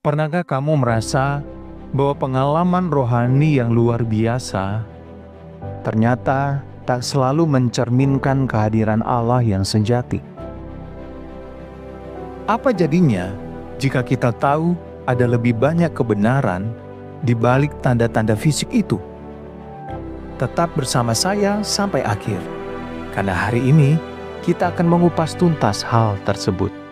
Pernahkah kamu merasa bahwa pengalaman rohani yang luar biasa ternyata tak selalu mencerminkan kehadiran Allah yang sejati? Apa jadinya jika kita tahu ada lebih banyak kebenaran di balik tanda-tanda fisik itu? Tetap bersama saya sampai akhir, karena hari ini kita akan mengupas tuntas hal tersebut.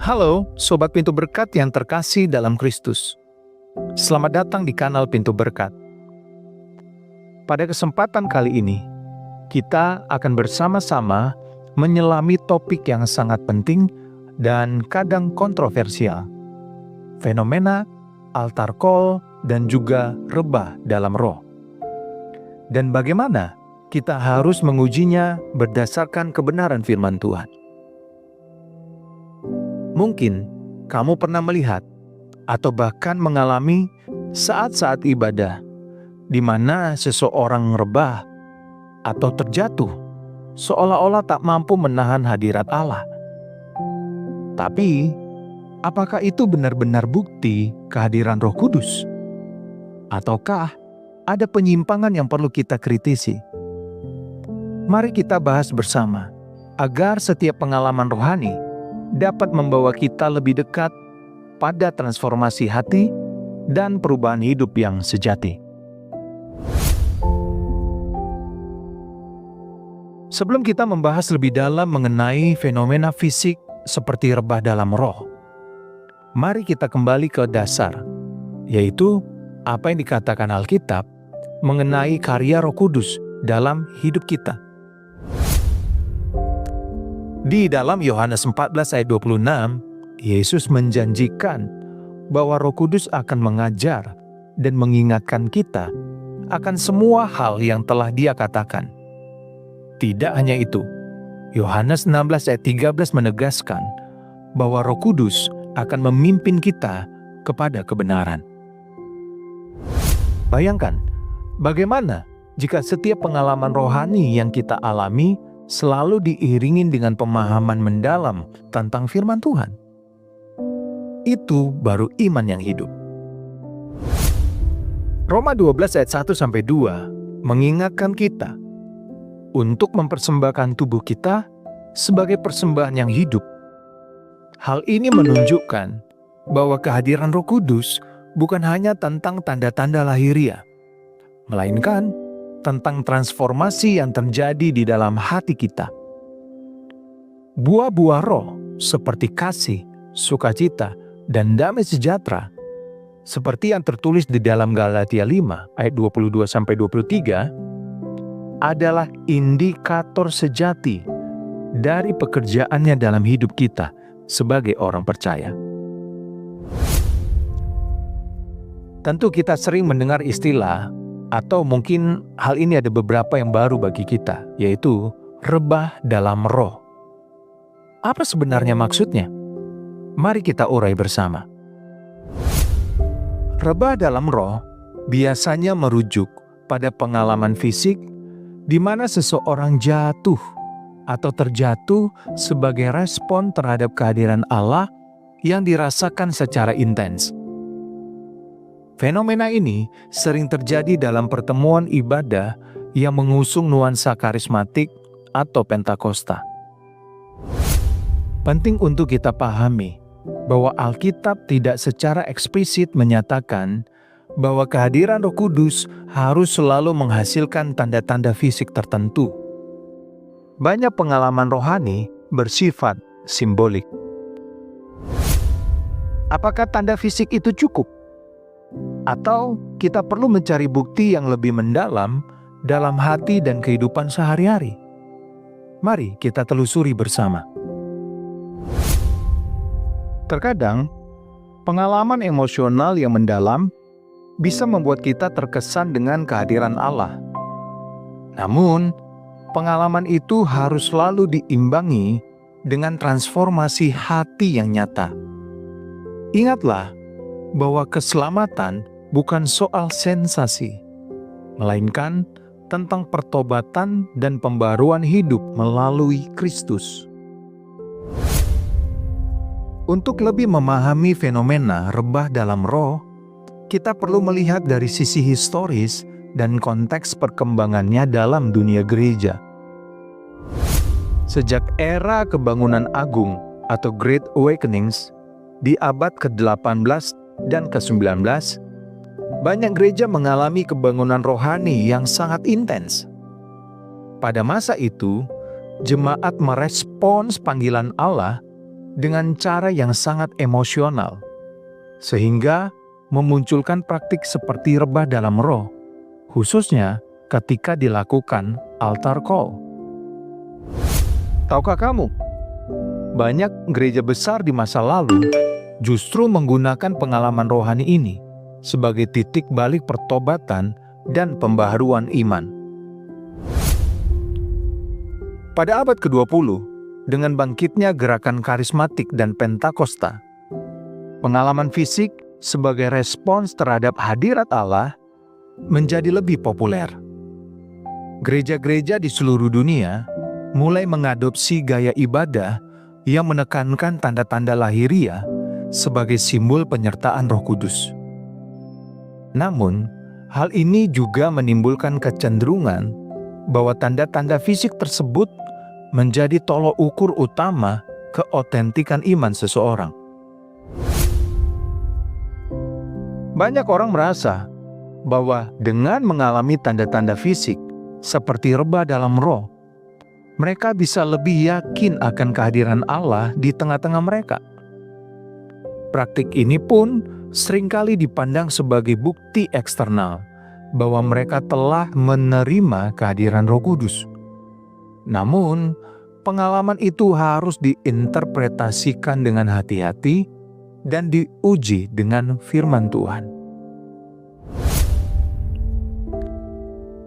Halo, Sobat Pintu Berkat yang terkasih dalam Kristus. Selamat datang di kanal Pintu Berkat. Pada kesempatan kali ini, kita akan bersama-sama menyelami topik yang sangat penting dan kadang kontroversial. Fenomena altar call dan juga rebah dalam roh. Dan bagaimana kita harus mengujinya berdasarkan kebenaran firman Tuhan. Mungkin kamu pernah melihat atau bahkan mengalami saat-saat ibadah di mana seseorang rebah atau terjatuh seolah-olah tak mampu menahan hadirat Allah. Tapi, apakah itu benar-benar bukti kehadiran Roh Kudus? Ataukah ada penyimpangan yang perlu kita kritisi? Mari kita bahas bersama agar setiap pengalaman rohani dapat membawa kita lebih dekat pada transformasi hati dan perubahan hidup yang sejati. Sebelum kita membahas lebih dalam mengenai fenomena fisik seperti rebah dalam roh, mari kita kembali ke dasar, yaitu apa yang dikatakan Alkitab mengenai karya Roh Kudus dalam hidup kita. Di dalam Yohanes 14 ayat 26, Yesus menjanjikan bahwa Roh Kudus akan mengajar dan mengingatkan kita akan semua hal yang telah Dia katakan. Tidak hanya itu, Yohanes 16 ayat 13 menegaskan bahwa Roh Kudus akan memimpin kita kepada kebenaran. Bayangkan, bagaimana jika setiap pengalaman rohani yang kita alami selalu diiringi dengan pemahaman mendalam tentang firman Tuhan. Itu baru iman yang hidup. Roma 12 ayat 1-2 mengingatkan kita untuk mempersembahkan tubuh kita sebagai persembahan yang hidup. Hal ini menunjukkan bahwa kehadiran Roh Kudus bukan hanya tentang tanda-tanda lahiriah, melainkan tentang transformasi yang terjadi di dalam hati kita. Buah-buah roh seperti kasih, sukacita, dan damai sejahtera, seperti yang tertulis di dalam Galatia 5 ayat 22-23, adalah indikator sejati dari pekerjaannya dalam hidup kita sebagai orang percaya. Tentu kita sering mendengar istilah, atau mungkin hal ini ada beberapa yang baru bagi kita, yaitu rebah dalam roh. Apa sebenarnya maksudnya? Mari kita urai bersama. Rebah dalam roh biasanya merujuk pada pengalaman fisik di mana seseorang jatuh atau terjatuh sebagai respon terhadap kehadiran Allah yang dirasakan secara intens. Fenomena ini sering terjadi dalam pertemuan ibadah yang mengusung nuansa karismatik atau Pentakosta. Penting untuk kita pahami bahwa Alkitab tidak secara eksplisit menyatakan bahwa kehadiran Roh Kudus harus selalu menghasilkan tanda-tanda fisik tertentu. Banyak pengalaman rohani bersifat simbolik. Apakah tanda fisik itu cukup? Atau kita perlu mencari bukti yang lebih mendalam dalam hati dan kehidupan sehari-hari? Mari kita telusuri bersama. Terkadang, pengalaman emosional yang mendalam bisa membuat kita terkesan dengan kehadiran Allah. Namun, pengalaman itu harus selalu diimbangi dengan transformasi hati yang nyata. Ingatlah bahwa keselamatan bukan soal sensasi, melainkan tentang pertobatan dan pembaruan hidup melalui Kristus. Untuk lebih memahami fenomena rebah dalam roh, kita perlu melihat dari sisi historis dan konteks perkembangannya dalam dunia gereja. Sejak era kebangunan agung atau Great Awakenings di abad ke-18 dan ke-19, banyak gereja mengalami kebangunan rohani yang sangat intens. Pada masa itu, jemaat merespons panggilan Allah dengan cara yang sangat emosional, sehingga memunculkan praktik seperti rebah dalam roh, khususnya ketika dilakukan altar call. Tahukah kamu, banyak gereja besar di masa lalu justru menggunakan pengalaman rohani ini sebagai titik balik pertobatan dan pembaharuan iman. Pada abad ke-20, dengan bangkitnya gerakan karismatik dan Pentakosta, pengalaman fisik sebagai respons terhadap hadirat Allah menjadi lebih populer. Gereja-gereja di seluruh dunia mulai mengadopsi gaya ibadah yang menekankan tanda-tanda lahiriah sebagai simbol penyertaan Roh Kudus. Namun, hal ini juga menimbulkan kecenderungan bahwa tanda-tanda fisik tersebut menjadi tolok ukur utama keotentikan iman seseorang. Banyak orang merasa bahwa dengan mengalami tanda-tanda fisik seperti rebah dalam roh, mereka bisa lebih yakin akan kehadiran Allah di tengah-tengah mereka. Praktik ini pun seringkali dipandang sebagai bukti eksternal bahwa mereka telah menerima kehadiran Roh Kudus. Namun, pengalaman itu harus diinterpretasikan dengan hati-hati dan diuji dengan firman Tuhan.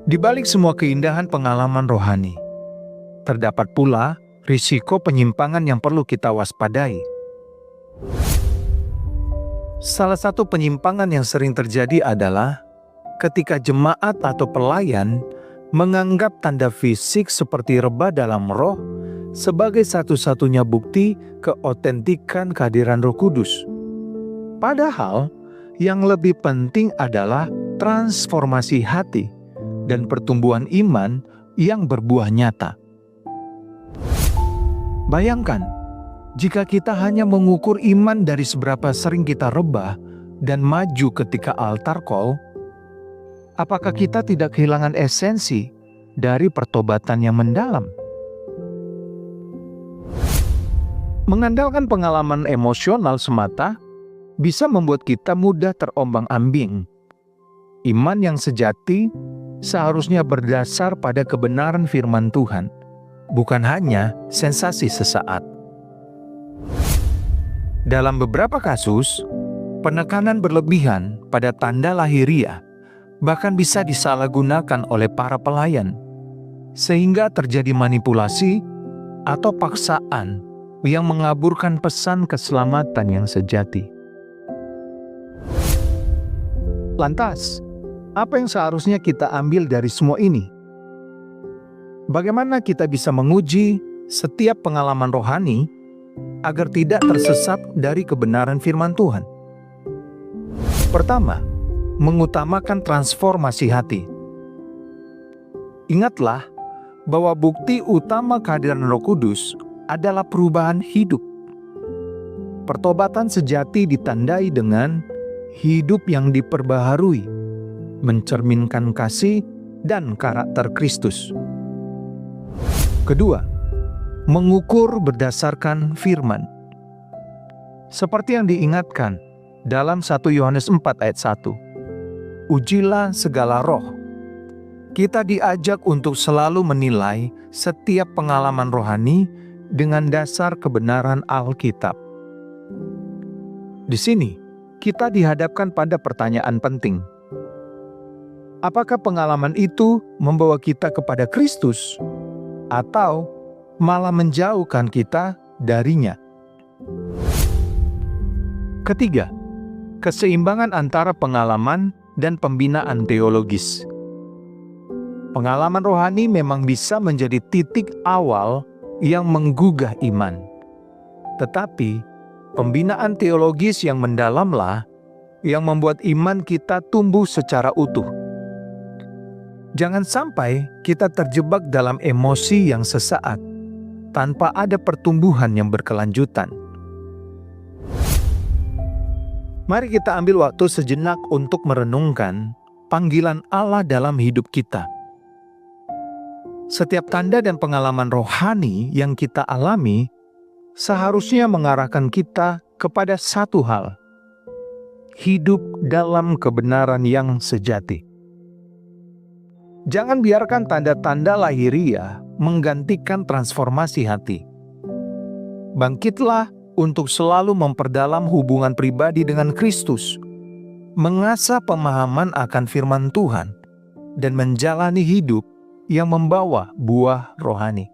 Di balik semua keindahan pengalaman rohani, terdapat pula risiko penyimpangan yang perlu kita waspadai. Salah satu penyimpangan yang sering terjadi adalah ketika jemaat atau pelayan menganggap tanda fisik seperti rebah dalam roh sebagai satu-satunya bukti keotentikan kehadiran Roh Kudus. Padahal, yang lebih penting adalah transformasi hati dan pertumbuhan iman yang berbuah nyata. Bayangkan, jika kita hanya mengukur iman dari seberapa sering kita rebah dan maju ketika altar call, apakah kita tidak kehilangan esensi dari pertobatan yang mendalam? Mengandalkan pengalaman emosional semata bisa membuat kita mudah terombang-ambing. Iman yang sejati seharusnya berdasar pada kebenaran firman Tuhan, bukan hanya sensasi sesaat. Dalam beberapa kasus, penekanan berlebihan pada tanda lahiriah bahkan bisa disalahgunakan oleh para pelayan, sehingga terjadi manipulasi atau paksaan yang mengaburkan pesan keselamatan yang sejati. Lantas, apa yang seharusnya kita ambil dari semua ini? Bagaimana kita bisa menguji setiap pengalaman rohani agar tidak tersesat dari kebenaran firman Tuhan? Pertama, mengutamakan transformasi hati. Ingatlah bahwa bukti utama kehadiran Roh Kudus adalah perubahan hidup. Pertobatan sejati ditandai dengan hidup yang diperbaharui, mencerminkan kasih dan karakter Kristus. Kedua, mengukur berdasarkan firman. Seperti yang diingatkan dalam 1 Yohanes 4 ayat 1. Ujilah segala roh. Kita diajak untuk selalu menilai setiap pengalaman rohani dengan dasar kebenaran Alkitab. Di sini, kita dihadapkan pada pertanyaan penting. Apakah pengalaman itu membawa kita kepada Kristus atau malah menjauhkan kita darinya? Ketiga, keseimbangan antara pengalaman dan pembinaan teologis. Pengalaman rohani memang bisa menjadi titik awal yang menggugah iman. Tetapi, pembinaan teologis yang mendalamlah yang membuat iman kita tumbuh secara utuh. Jangan sampai kita terjebak dalam emosi yang sesaat tanpa ada pertumbuhan yang berkelanjutan. Mari kita ambil waktu sejenak untuk merenungkan panggilan Allah dalam hidup kita. Setiap tanda dan pengalaman rohani yang kita alami seharusnya mengarahkan kita kepada satu hal: hidup dalam kebenaran yang sejati. Jangan biarkan tanda-tanda lahiriah menggantikan transformasi hati. Bangkitlah untuk selalu memperdalam hubungan pribadi dengan Kristus, mengasah pemahaman akan firman Tuhan, dan menjalani hidup yang membawa buah rohani.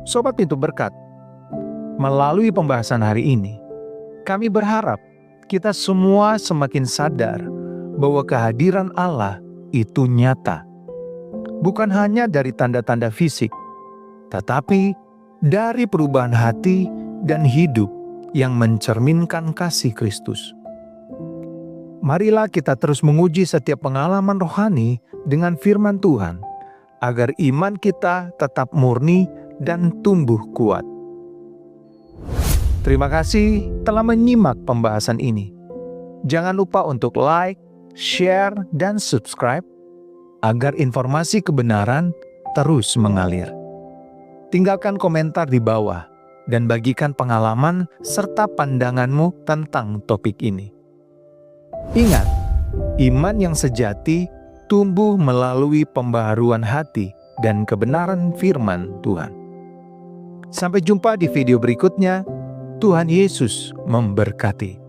Sobat Pintu Berkat, melalui pembahasan hari ini, kami berharap kita semua semakin sadar bahwa kehadiran Allah itu nyata. Bukan hanya dari tanda-tanda fisik, tetapi dari perubahan hati dan hidup yang mencerminkan kasih Kristus. Marilah kita terus menguji setiap pengalaman rohani dengan firman Tuhan, agar iman kita tetap murni dan tumbuh kuat. Terima kasih telah menyimak pembahasan ini. Jangan lupa untuk like, share, dan subscribe agar informasi kebenaran terus mengalir. Tinggalkan komentar di bawah dan bagikan pengalaman serta pandanganmu tentang topik ini. Ingat, iman yang sejati tumbuh melalui pembaharuan hati dan kebenaran firman Tuhan. Sampai jumpa di video berikutnya. Tuhan Yesus memberkati.